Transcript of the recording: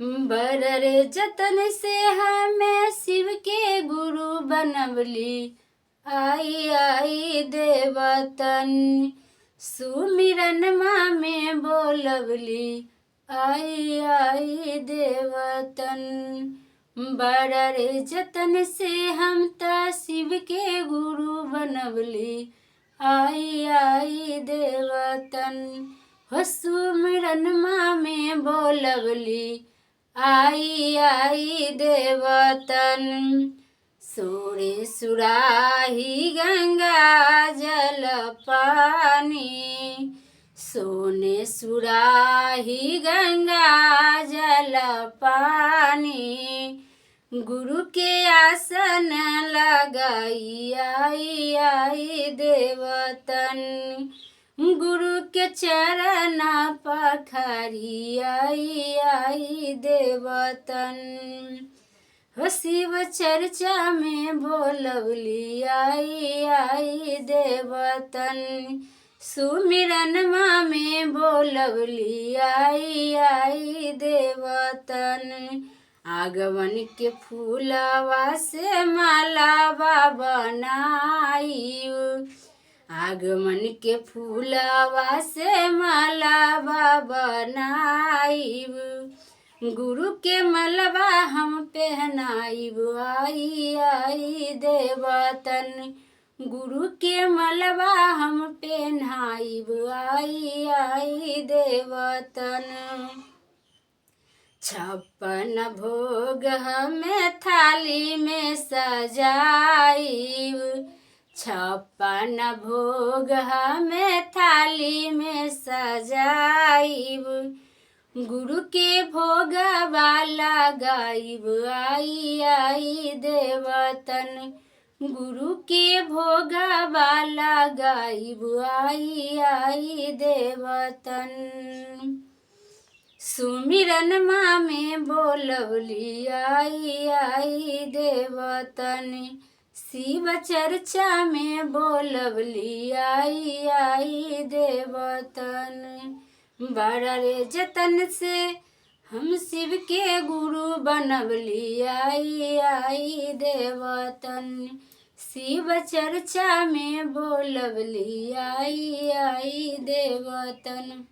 बड़ रे जतन से हमें शिव के गुरु बनवली। आई आई देवतन सुमिरन में बोलवली। आई आई देवतन बड़ रे जतन से हम त शिव के गुरु बनवली। आई आई देवतन हो सुमिरन में बोलवली। आई आई देवतन सोरे सुराही गंगा जल पानी। सोने सुराही गंगा जल पानी। गुरु के आसन लगाई। आई आई देवतन गुरु के चरण पखारी। आई आई देवतन हो शिव चर्चा में बोलवली। आई आई देवतन सुमिरन में बोलवली। आई आई देवतन आगवन के फूलवा से मालावा बनाई। आगमन के फूलवा से मालावा बनाईब। गुरु के मलबा हम पहनाईब। आई आई देवतन गुरु के मलबा हम पहनाईब। आई आई देवतन 56 भोग हमें थाली में सजाईब। 56 भोग हमें थाली में सजाईब। गुरु के भोग वाला गाईब। आई आई देवतन गुरु के भोग वाला गाईब। आई आई देवतन सुमिरन में बोलवली। आई आई देवतन शिव चर्चा में बोलवली। आई आई देवतन बड़ रे जतन से हम शिव के गुरु बनवली। आई आई देवतन शिव चर्चा में बोलवली। आई आई देवतन।